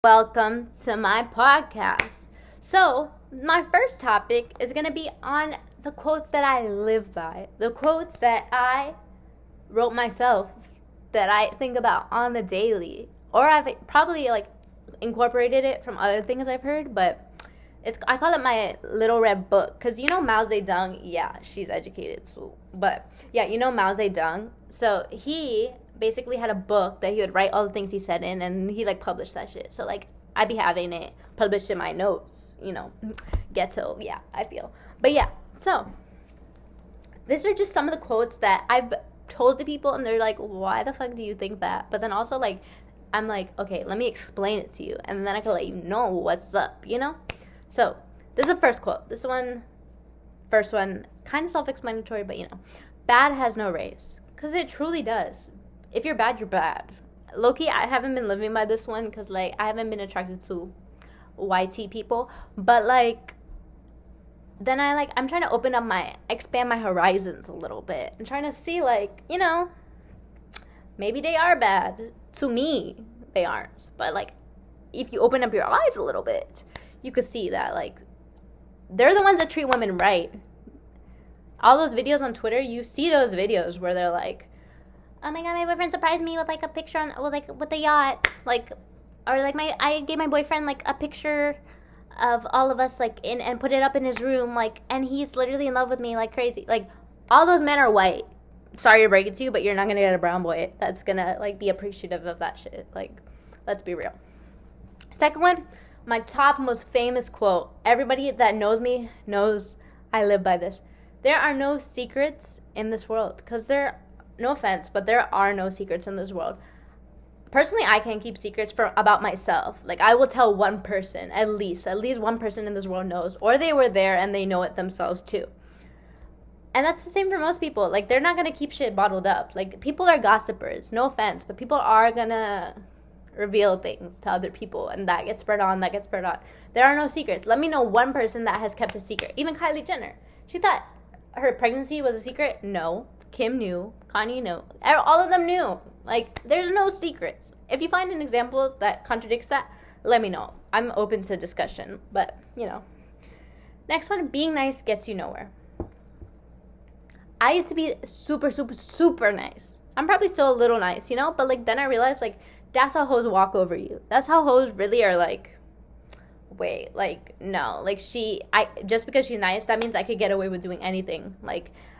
Welcome to my podcast. So, my first topic is going to be on the quotes that I live by, the quotes that I wrote myself, that I think about on the daily, or I've probably incorporated it from other things I've heard, but I call it my little red book, because Mao Zedong. Yeah, she's educated too, but yeah, Mao Zedong. So he basically had a book that he would write all the things he said in, and he published that shit. So I'd be having it published in my notes, ghetto. Yeah, I feel. But yeah, so these are just some of the quotes that I've told to people, and they're like, why the fuck do you think that? But then also I'm like, okay, let me explain it to you, and then I can let you know what's up. So, this is the first quote. First one, kind of self-explanatory, but bad has no race. Because it truly does. If you're bad, you're bad. Low-key, I haven't been living by this one because, I haven't been attracted to YT people. But, then I'm trying to expand my horizons a little bit. I'm trying to see, maybe they are bad. To me, they aren't. But, if you open up your eyes a little bit, you could see that they're the ones that treat women right. All those videos on Twitter, you see those videos where they're like, oh my god, my boyfriend surprised me with a picture on with a yacht, I gave my boyfriend a picture of all of us in and put it up in his room, and he's literally in love with me like crazy. All those men are white. Sorry to break it to you, but you're not gonna get a brown boy that's gonna be appreciative of that shit. Let's be real. Second one, my top most famous quote. Everybody that knows me knows I live by this. There are no secrets in this world. Because no offense, but there are no secrets in this world. Personally, I can't keep secrets about myself. I will tell one person, at least one person in this world knows. Or they were there and they know it themselves too. And that's the same for most people. They're not going to keep shit bottled up. People are gossipers. No offense, but people are going to reveal things to other people, and that gets spread on. There are no secrets. Let me know one person that has kept a secret. Even Kylie Jenner. She thought her pregnancy was a secret. No. Kim knew. Kanye knew. All of them knew. There's no secrets. If you find an example that contradicts that, let me know. I'm open to discussion. But, Next one, being nice gets you nowhere. I used to be super, super, super nice. I'm probably still a little nice, But, then I realized, that's how hoes walk over you. That's how hoes really are wait, no. Just because she's nice, that means I could get away with doing anything.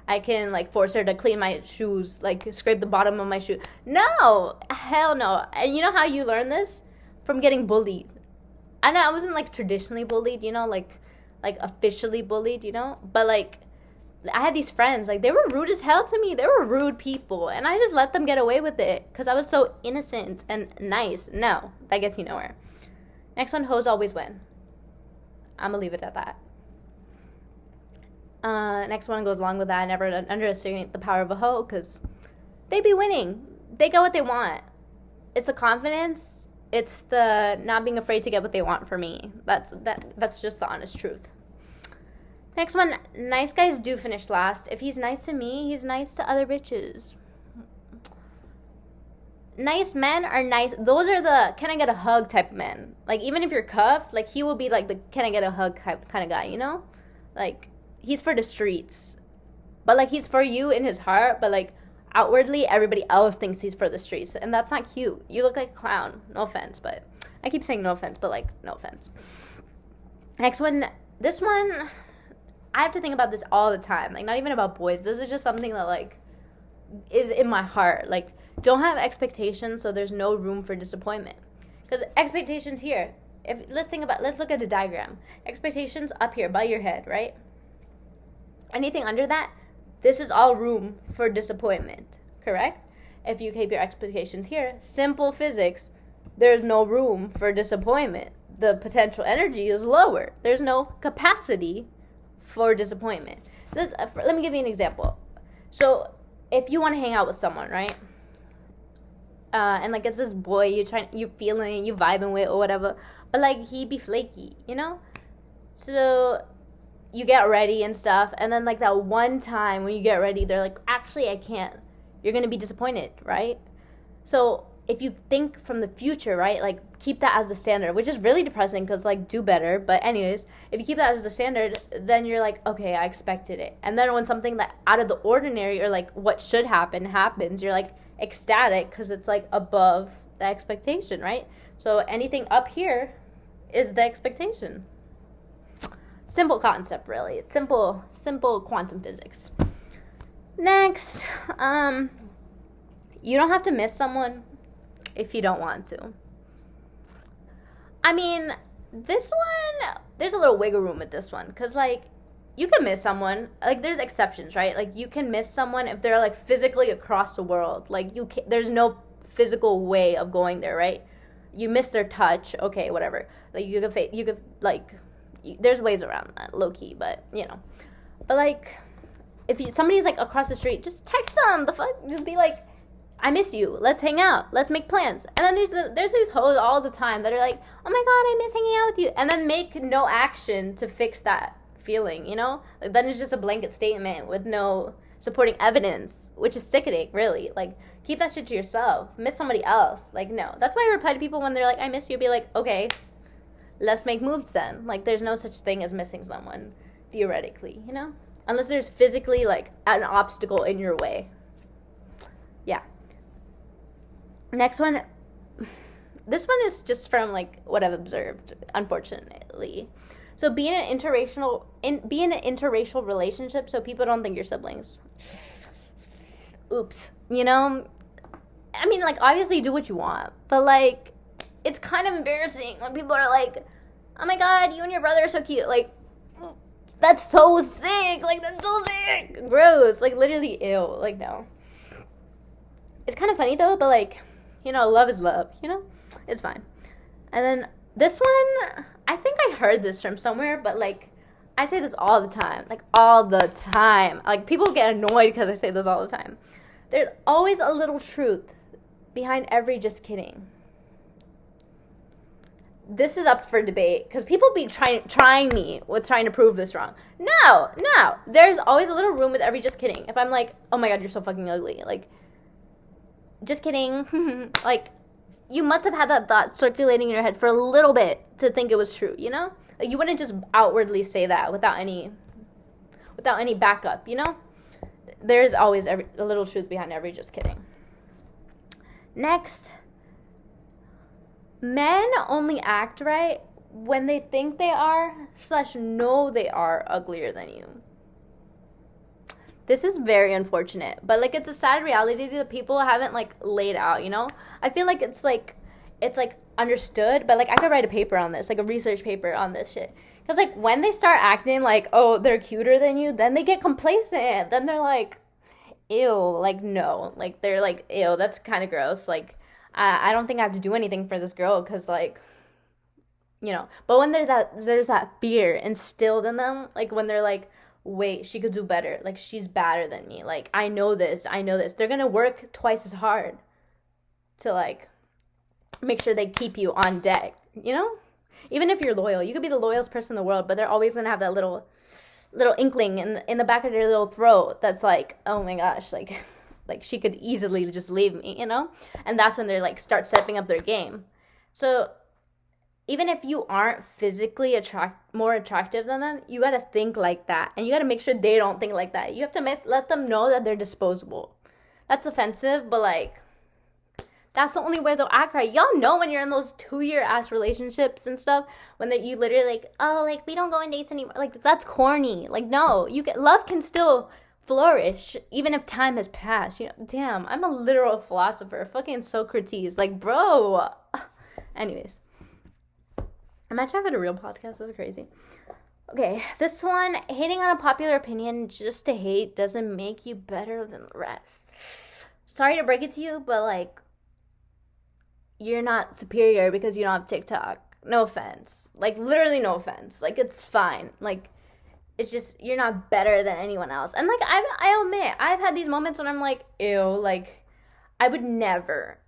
I can, force her to clean my shoes, scrape the bottom of my shoe. No! Hell no. And you know how you learn this? From getting bullied. I know I wasn't, traditionally bullied, officially bullied, But, I had these friends, they were rude as hell to me. They were rude people, and I just let them get away with it because I was so innocent and nice. No, that gets you nowhere. Next one, hoes always win. I'm gonna leave it at that. Next one goes along with that. I never underestimate the power of a hoe because they be winning. They get what they want. It's the confidence. It's the not being afraid to get what they want for me. That's just the honest truth. Next one, nice guys do finish last. If he's nice to me, he's nice to other bitches. Nice men are nice. Those are the can I get a hug type men. Even if you're cuffed, he will be the can I get a hug kind of guy, He's for the streets. But he's for you in his heart, but outwardly everybody else thinks he's for the streets. And that's not cute. You look like a clown. No offense, but I keep saying no offense, but no offense. Next one, this one I have to think about this all the time. Not even about boys. This is just something that, is in my heart. Don't have expectations, so there's no room for disappointment. Because expectations here. Let's look at the diagram. Expectations up here by your head, right? Anything under that, this is all room for disappointment. Correct? If you keep your expectations here, simple physics, there's no room for disappointment. The potential energy is lower. There's no capacity for disappointment. Let me give you an example. So, if you want to hang out with someone, right? And it's this boy you feeling, you vibing with or whatever, but he be flaky, So you get ready and stuff, and then that one time when you get ready, they're actually I can't. You're gonna be disappointed, right? So if you think from the future, right, like keep that as the standard, which is really depressing because like do better. But anyways, if you keep that as the standard, then you're like, okay, I expected it. And then when something that out of the ordinary or like what should happen happens, you're like ecstatic because it's like above the expectation, right? So anything up here is the expectation. Simple concept, really. It's simple quantum physics. Next, you don't have to miss someone if you don't want to. I mean, this one, there's a little wiggle room with this one, because, like, you can miss someone. Like, there's exceptions, right? Like, you can miss someone if they're, like, physically across the world. Like, there's no physical way of going there, right? You miss their touch, okay, whatever. Like, you could there's ways around that, low-key, but, you know. But, like, if somebody's, like, across the street, just text them, the fuck? Just be like, I miss you. Let's hang out. Let's make plans. And then there's these hoes all the time that are like, oh my God, I miss hanging out with you. And then make no action to fix that feeling, you know? Like, then it's just a blanket statement with no supporting evidence, which is sickening, really. Like, keep that shit to yourself. Miss somebody else. Like, no. That's why I reply to people when they're like, I miss you. Be like, okay, let's make moves then. Like, there's no such thing as missing someone, theoretically, you know? Unless there's physically, like, an obstacle in your way. Yeah. Next one, this one is just from, like, what I've observed, unfortunately. So be in an interracial relationship so people don't think you're siblings. Oops. You know? I mean, like, obviously do what you want, but, like, it's kind of embarrassing when people are like, oh my God, you and your brother are so cute. Like, that's so sick. Like, that's so sick. Gross. Like, literally, ew. Like, no. It's kind of funny, though, but, like, you know, love is love, you know? It's fine. And then this one, I think I heard this from somewhere, but, like, I say this all the time. Like, all the time. Like, people get annoyed because I say this all the time. There's always a little truth behind every just kidding. This is up for debate because people be trying me with trying to prove this wrong. No. There's always a little room with every just kidding. If I'm like, oh my God, you're so fucking ugly. Like, just kidding. Like, you must have had that thought circulating in your head for a little bit to think it was true, you know? Like, you wouldn't just outwardly say that without any backup, you know? There's always a little truth behind every just kidding. Next, men only act right when they think they are / know they are uglier than you. This is very unfortunate, but, like, it's a sad reality that people haven't, like, laid out, you know? I feel like it's understood, but, like, I could write a paper on this, like, a research paper on this shit. Because, like, when they start acting like, oh, they're cuter than you, then they get complacent. Then they're like, ew, like, no. Like, they're like, ew, that's kind of gross. Like, I don't think I have to do anything for this girl because, like, you know. But when there's that fear instilled in them, like, when they're like, wait, she could do better. Like, she's better than me. Like, I know this. They're going to work twice as hard to, like, make sure they keep you on deck, you know? Even if you're loyal. You could be the loyalest person in the world, but they're always going to have that little inkling in the back of their little throat that's like, oh my gosh, like she could easily just leave me, you know? And that's when they're, like, start stepping up their game. So even if you aren't physically more attractive than them, you got to think like that. And you got to make sure they don't think like that. You have to let them know that they're disposable. That's offensive, but, like, that's the only way they'll act right. Y'all know when you're in those 2-year ass relationships and stuff, when you literally, like, oh, like, we don't go on dates anymore. Like, that's corny. Like, no. Love can still flourish even if time has passed. You know, damn, I'm a literal philosopher. Fucking Socrates. Like, bro. Anyways. Imagine having a real podcast. That's crazy. Okay, this one, hating on a popular opinion just to hate doesn't make you better than the rest. Sorry to break it to you, but, like, you're not superior because you don't have TikTok. No offense. Like, literally no offense. Like, it's fine. Like, it's just, you're not better than anyone else. And, like, I admit, I've had these moments when I'm like, ew, like, I would never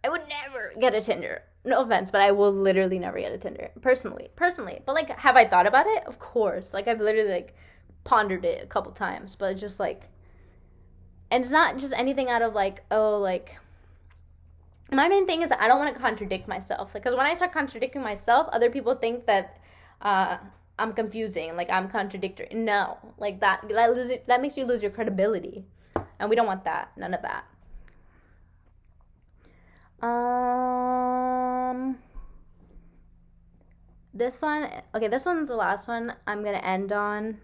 get a Tinder. No offense, but I will literally never get a Tinder. Personally. But, like, have I thought about it? Of course. Like, I've literally, like, pondered it a couple times. But it's just, like, and it's not just anything out of, like, oh, like, my main thing is that I don't want to contradict myself. Because when I start contradicting myself, other people think that I'm confusing, like I'm contradictory. No, like that makes you lose your credibility, and we don't want that. None of that. This one, okay, this one's the last one I'm gonna end on,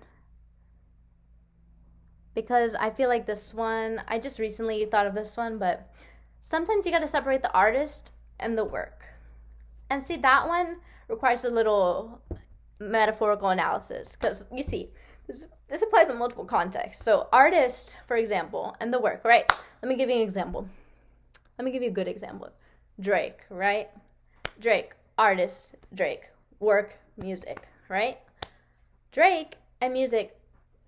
because I feel like this one, I just recently thought of this one, but sometimes you gotta separate the artist and the work. And see, that one requires a little metaphorical analysis, because you see, this applies in multiple contexts. So artist, for example, and the work, right? Let me give you an example. Let me give you a good example. Drake, right? Drake, artist, Drake, work, music, right? Drake and music,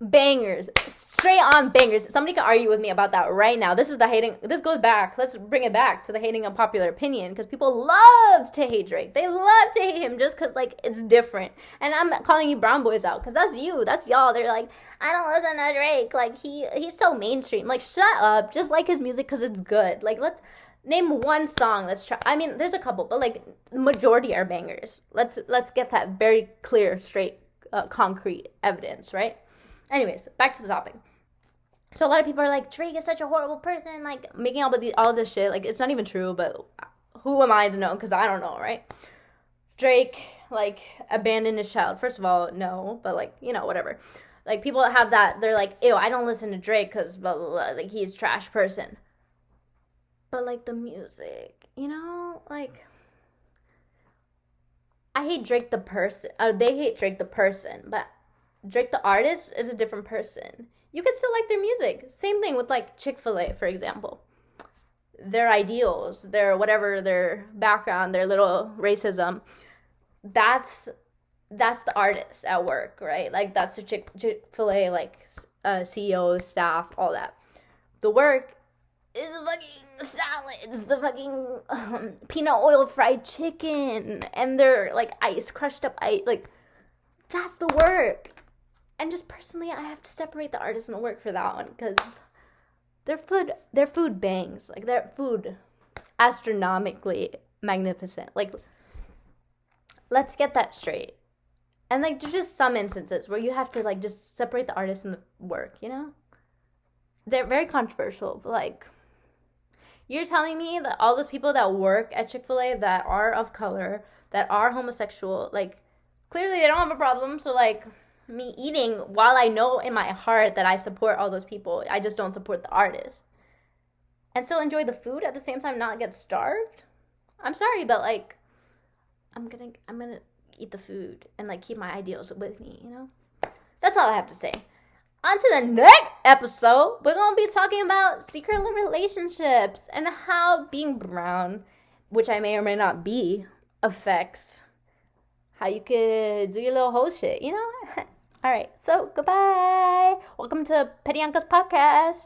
bangers, straight on bangers. Somebody can argue with me about that right now. This is the hating. This goes back. Let's bring it back to the hating on popular opinion, because people love to hate Drake. They love to hate him just because, like, it's different. And I'm calling you brown boys out, because that's you. That's y'all. They're like, I don't listen to Drake. Like, he's so mainstream. Like, shut up. Just like his music because it's good. Like, let's name one song. Let's try. I mean, there's a couple, but like the majority are bangers. Let's get that very clear, straight, concrete evidence, right? Anyways, back to the topic. So a lot of people are like, Drake is such a horrible person, like making all this shit. Like, it's not even true, but who am I to know? Because I don't know, right? Drake, like, abandoned his child. First of all, no, but like, you know, whatever. Like, people have that, they're like, ew, I don't listen to Drake because blah, blah, blah, like, he's a trash person. But like the music, you know, like, I hate Drake the person. They hate Drake the person, but Drake the artist is a different person. You can still like their music. Same thing with like Chick-fil-A, for example. Their ideals, their whatever, their background, their little racism, that's the artist at work, right? Like, that's the Chick-fil-A, like, CEO, staff, all that. The work is the fucking salads, the fucking peanut oil fried chicken, and their like crushed up ice. Like, that's the work. And just personally, I have to separate the artist and the work for that one, because their food bangs. Like, their food, astronomically magnificent. Like, let's get that straight. And like, there's just some instances where you have to like just separate the artist and the work, you know? They're very controversial, but like, you're telling me that all those people that work at Chick-fil-A that are of color, that are homosexual, like, clearly they don't have a problem. So like, me eating, while I know in my heart that I support all those people, I just don't support the artist, and still enjoy the food at the same time, not get starved. I'm sorry, but like, I'm gonna eat the food and like keep my ideals with me, you know? That's all I have to say. On to the next episode, we're going to be talking about secret relationships and how being brown, which I may or may not be, affects how you could do your little hoe shit, you know? All right, so goodbye. Welcome to Petty Uncle's podcast.